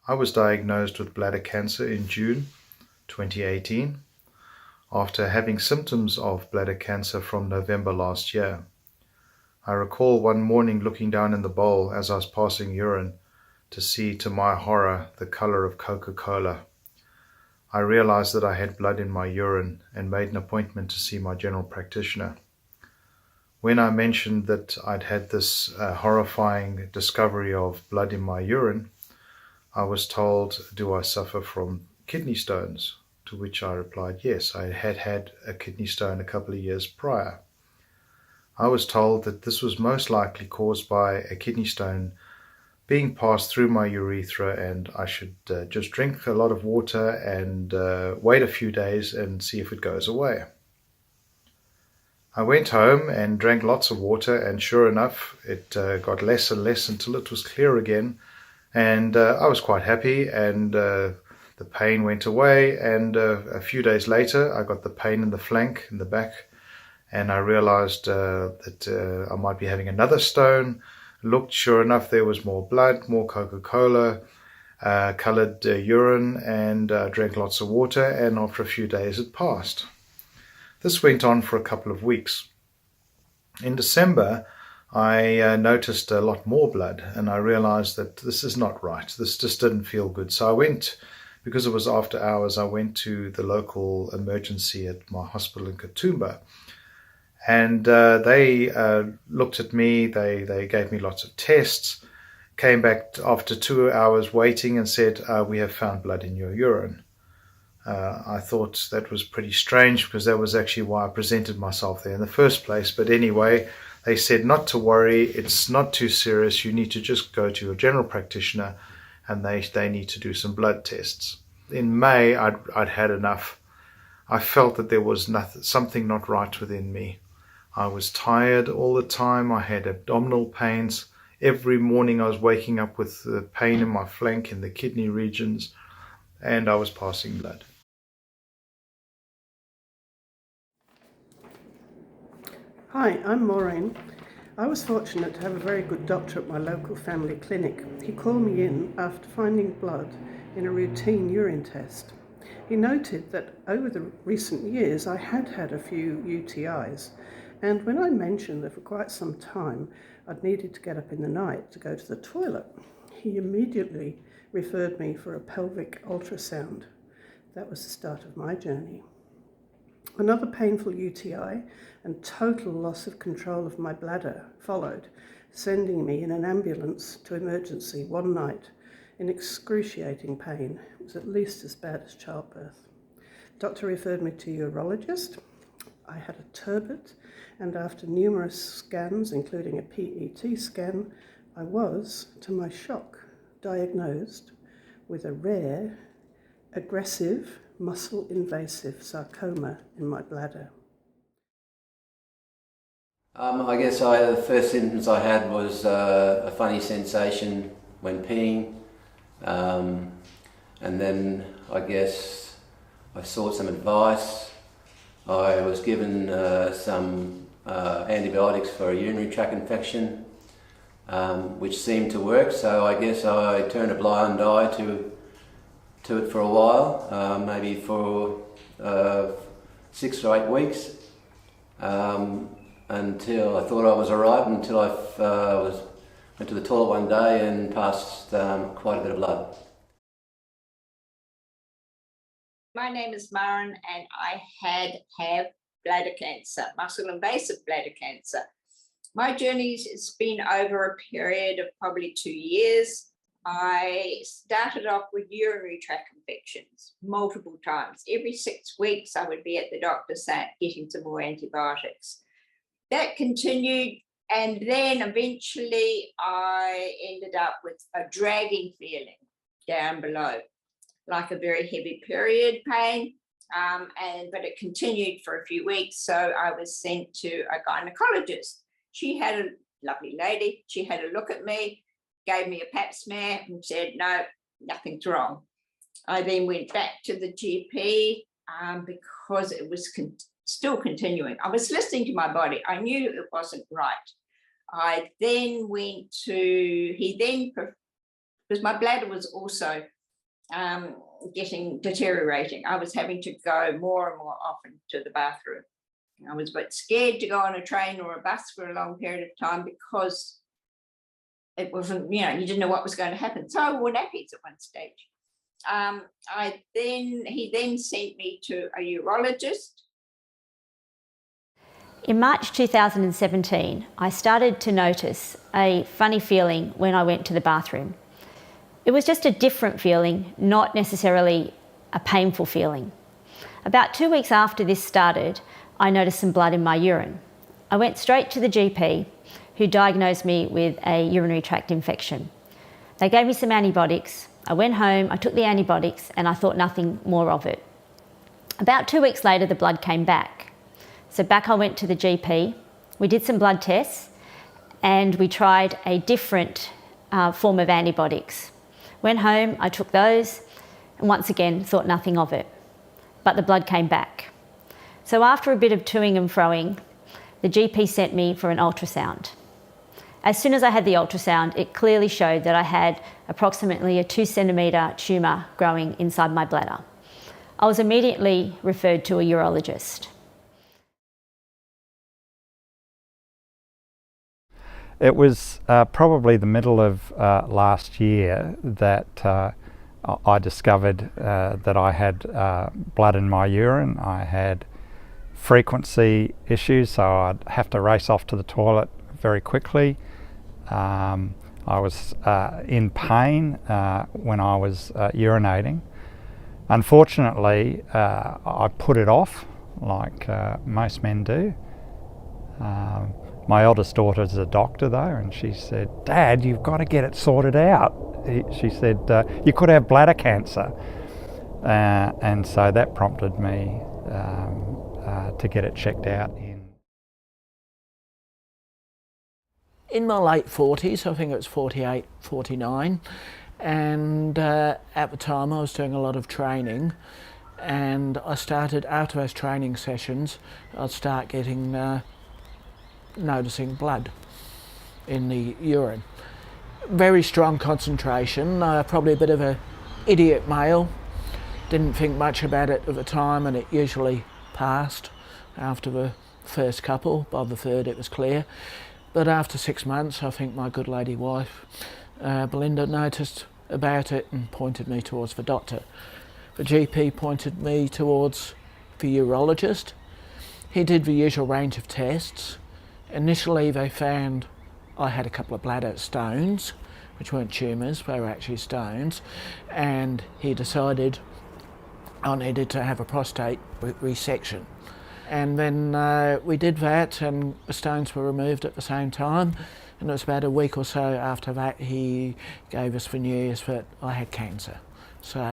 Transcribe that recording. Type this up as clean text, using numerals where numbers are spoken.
I was diagnosed with bladder cancer in June 2018 after having symptoms of bladder cancer from November last year. I recall one morning looking down in the bowl as I was passing urine to see, to my horror, the color of Coca-Cola. I realized that I had blood in my urine and made an appointment to see my general practitioner. When I mentioned that I'd had this horrifying discovery of blood in my urine, I was told, do I suffer from kidney stones? To which I replied, yes, I had had a kidney stone a couple of years prior. I was told that this was most likely caused by a kidney stone being passed through my urethra, and I should just drink a lot of water and wait a few days and see if it goes away. I went home and drank lots of water, and sure enough, it got less and less until it was clear again, and I was quite happy, and the pain went away, and a few days later I got the pain in the flank, in the back, and I realized that I might be having another stone. Looked, sure enough, there was more blood, more Coca-Cola, colored urine, and drank lots of water, and after a few days it passed. This went on for a couple of weeks. In December, I noticed a lot more blood, and I realized that this is not right. This just didn't feel good. So I went, because it was after hours, I went to the local emergency at my hospital in Katoomba. And they looked at me, they gave me lots of tests, came back after 2 hours waiting and said, we have found blood in your urine. I thought that was pretty strange because that was actually why I presented myself there in the first place. But anyway, they said not to worry, it's not too serious, you need to just go to your general practitioner and they need to do some blood tests. In May, I'd had enough. I felt that there was something not right within me. I was tired all the time, I had abdominal pains. Every morning I was waking up with the pain in my flank, in the kidney regions, and I was passing blood. Hi, I'm Maureen. I was fortunate to have a very good doctor at my local family clinic. He called me in after finding blood in a routine urine test. He noted that over the recent years I had had a few UTIs, and when I mentioned that for quite some time I'd needed to get up in the night to go to the toilet, he immediately referred me for a pelvic ultrasound. That was the start of my journey. Another painful UTI and total loss of control of my bladder followed, sending me in an ambulance to emergency one night in excruciating pain. It was at least as bad as childbirth. Doctor referred me to a urologist. I had a turbot, and after numerous scans, including a PET scan, I was, to my shock, diagnosed with a rare, aggressive, muscle-invasive sarcoma in my bladder. I guess the first symptoms I had was a funny sensation when peeing, and then I guess I sought some advice. I was given some antibiotics for a urinary tract infection, which seemed to work, so I guess I turned a blind eye to it for a while, maybe for 6 or 8 weeks, until I thought I was alright, until I went to the toilet one day and passed quite a bit of blood. My name is Maren and I have bladder cancer, muscle invasive bladder cancer. My journey has been over a period of probably 2 years. I started off with urinary tract infections multiple times. Every 6 weeks I would be at the doctor getting some more antibiotics. That continued, and then eventually I ended up with a dragging feeling down below, like a very heavy period pain, but it continued for a few weeks, so I was sent to a gynecologist. She had a lovely lady, she had a look at me, gave me a pap smear and said, no, nothing's wrong. I then went back to the GP because it was still continuing. I was listening to my body. I knew it wasn't right. I then went to, because my bladder was also deteriorating. I was having to go more and more often to the bathroom. I was a bit scared to go on a train or a bus for a long period of time because it wasn't, you didn't know what was going to happen. So I wore nappies at one stage. He then sent me to a urologist. In March 2017, I started to notice a funny feeling when I went to the bathroom. It was just a different feeling, not necessarily a painful feeling. About 2 weeks after this started, I noticed some blood in my urine. I went straight to the GP, who diagnosed me with a urinary tract infection. They gave me some antibiotics. I went home, I took the antibiotics, and I thought nothing more of it. About 2 weeks later, the blood came back. So back I went to the GP, we did some blood tests, and we tried a different form of antibiotics. Went home, I took those, and once again thought nothing of it. But the blood came back. So after a bit of toing and froing, the GP sent me for an ultrasound. As soon as I had the ultrasound, it clearly showed that I had approximately a 2 centimetre tumour growing inside my bladder. I was immediately referred to a urologist. It was probably the middle of last year that I discovered that I had blood in my urine. I had frequency issues, so I'd have to race off to the toilet very quickly. I was in pain when I was urinating. Unfortunately, I put it off like most men do. My eldest daughter's a doctor though, and she said, "Dad, you've got to get it sorted out." She said, "You could have bladder cancer." And so that prompted me to get it checked out. In my late 40s, I think it was 48, 49, and at the time I was doing a lot of training, and I started, after those training sessions, I'd start getting noticing blood in the urine. Very strong concentration, probably a bit of an idiot male. Didn't think much about it at the time, and it usually passed after the first couple. By the third it was clear. But after 6 months, I think my good lady wife, Belinda, noticed about it and pointed me towards the doctor. The GP pointed me towards the urologist. He did the usual range of tests. Initially they found I had a couple of bladder stones, which weren't tumours, they were actually stones, and he decided I needed to have a prostate resection. And then we did that, and the stones were removed at the same time, and it was about a week or so after that he gave us the news that I had cancer. So